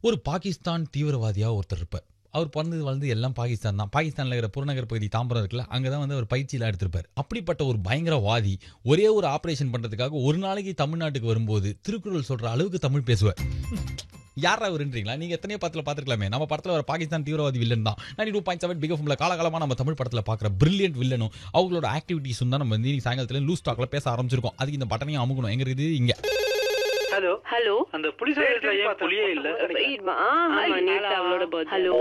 ஒரு பாகிஸ்தான் தீவிரவாதியா ஒருத்தர் இருப்பார். அவர் பொறந்தது வளர்ந்தது எல்லாம் பாகிஸ்தான் தான். பாகிஸ்தான்ல இருக்கிற புறநகர் பகுதி தாம்பரம் இருக்குல்ல, அங்க தான் வந்து அவர் பயிற்சிலாம் எடுத்திருப்பார். அப்படிப்பட்ட ஒரு பயங்கரவாதி ஒரே ஒரு ஆபரேஷன் பண்றதுக்காக ஒரு நாளைக்கு தமிழ்நாட்டுக்கு வரும்போது திருக்குறள் சொல்ற அளவுக்கு தமிழ் பேசுவார். யாரா அவருன்றீங்களா? நீங்க எத்தனையோ படத்துல பாத்துருக்கலாமே. நம்ம படத்துல ஒரு பாகிஸ்தான் தீவிரவாதி வில்லன் தான். 92.7 பிக் எஃப்எம்ல காலகாலமா நம்ம தமிழ் படத்துல பாக்குற பிரில்லியன்ட் வில்லனும் அவங்களோட ஆக்டிவிட்டிஸும் தான் நம்ம இன்னைக்கு சாயங்காலத்துல லூஸ் டாக்ல பேச ஆரம்பிச்சிருக்கோம். அதுக்கு இந்த பட்டனையும் அமுக்கணும். எங்க இருக்குது இங்க. ஹலோ ஹலோ அந்த புலிஸ் ஸ்டேஷன்ல ஏன் புலியே இல்ல? Hello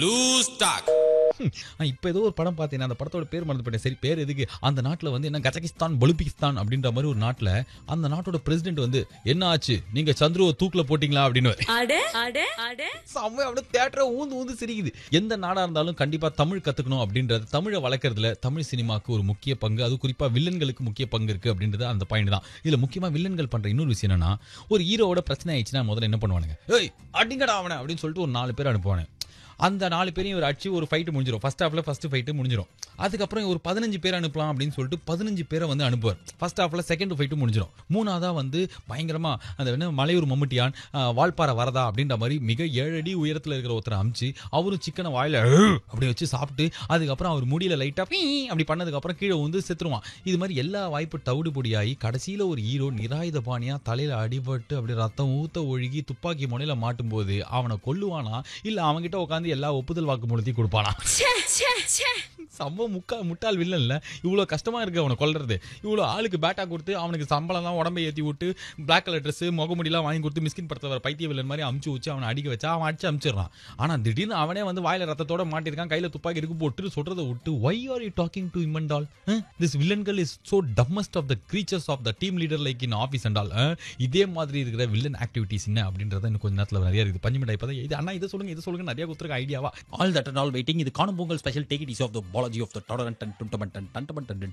loose talk. இப்ப ஏதோ ஒரு படம் பார்த்தேன். அந்த படத்தோட பேர் மறந்து போயிட்டேன். சரி, பேர் எதுக்கு? அந்த நாட்டுல வந்து என்ன கஜகிஸ்தான் பலுபிகிஸ்தான் அப்படின்ற மாதிரி ஒரு நாட்டுல அந்த நாட்டோட பிரசிடென்ட் வந்து என்ன ஆச்சு, நீங்க சந்துருவை தூக்குல போட்டீங்களா அப்படின்னு செம்மையா அப்படியே தியேட்டரை ஊந்து ஊந்து சிரிக்குது. எந்த நாடா இருந்தாலும் கண்டிப்பா தமிழ் கத்துக்கணும் அப்படின்றது, தமிழை வளர்க்கறதுல தமிழ் சினிமாக்கு ஒரு முக்கிய பங்கு, அது குறிப்பா வில்லன்களுக்கு முக்கிய பங்கு இருக்கு அப்படின்றது அந்த பாயிண்ட் தான். இதுல முக்கியமா வில்லன்கள் பண்ற இன்னொரு விஷயம் என்னன்னா, ஒரு ஹீரோவோட பிரச்சனை ஆயிடுச்சுன்னா முதல்ல என்ன பண்ணுவானுங்க, ஏய் அடிங்கடா அவனை அப்படின்னு சொல்லிட்டு ஒரு 4 பேர் அனுப்புவானு. அந்த 4 பேரையும் ஒரு அடிச்சு ஒரு ஃபைட் முடிஞ்சிடும். ஃபர்ஸ்ட் ஹாஃப்ல ஃபர்ஸ்ட் ஃபைட் முடிஞ்சிடும். அதுக்கப்புறம் ஒரு 15 பேர் அனுப்பலாம் அப்படின்னு சொல்லிட்டு 15 பேரை வந்து அனுப்புவார். ஃபர்ஸ்ட் ஹாஃப்ல செகண்ட் ஃபைட் முடிஞ்சிடும். மூணாவதா வந்து பயங்கரமா அந்த என்ன மலையூர் மம்முட்டியான், வால்பாறை வரதா அப்படின்ற மாதிரி மிக 7 அடி உயரத்தில் இருக்கிற ஒருத்தரை அமிச்சு அவரும் சிக்கனை வாயில அப்படி வச்சு சாப்பிட்டு அதுக்கப்புறம் அவர் முடியல லைட்டா அப்படி பண்ணதுக்கு அப்புறம் கீழே வந்து செத்துருவான். இது மாதிரி எல்லா வாய்ப்பு தவிடு பொடியாகி கடைசியில ஒரு ஹீரோ நிராயுத பாணியா தலையில அடிபட்டு அப்படி ரத்தம் ஊத்த ஒழுகி துப்பாக்கி முனையில மாட்டும் போது அவனை கொல்லுவானா இல்ல அவன்கிட்ட உட்காந்து எல்லா ஒப்புதல் வாக்கு மூலத்தையும் கொடுப்பானா? சம்பவம் முட்டாள் வில்லன் இல்ல. இவ்வளவு கஷ்டமா இருக்கு அவனை கொல்றது. இவ்வளவு ஆளுக்கு பேட்டா கொடுத்து அவனுக்கு சம்பளம்லாம் உடம்பை ஏற்றி விட்டு பிளாக் கலர் ட்ரெஸ் முகமுடியெல்லாம் வாங்கி கொடுத்து மிஸ்கின் படத்துல வர பைத்திய வில்லன் மாதிரி அமுச்சு வச்சு அவனை அடிக்க வச்சா அவன் அடிச்சு அமிச்சிடறான். ஆனா திடீர்னு அவனே வந்து வாயில ரத்தத்தோட மாட்டிருக்கான், கையில துப்பாக்கி இருக்கு போட்டு சொல்றதை விட்டு why are you talking to him and all? This villain girl is so dumbest of the creatures of the team leader like in office and all. இதே மாதிரி இருக்கிற வில்லன் ஆக்டிவிட்டிஸ் என்ன அப்படின்றத இன்னும் கொஞ்ச நேரத்துல நிறைய இருக்குது. பஞ்சுமிட்டாய் இப்பதான் இது அண்ணா இதை சொல்லுங்க நிறைய கொடுத்துருக்க ஐடியாவா. All that and all waiting. இது Kaanum Pongal special. Take it is of the Balaji of the tolerant and டுண்டமண்ட் அண்ட் டண்டமண்ட் அண்ட்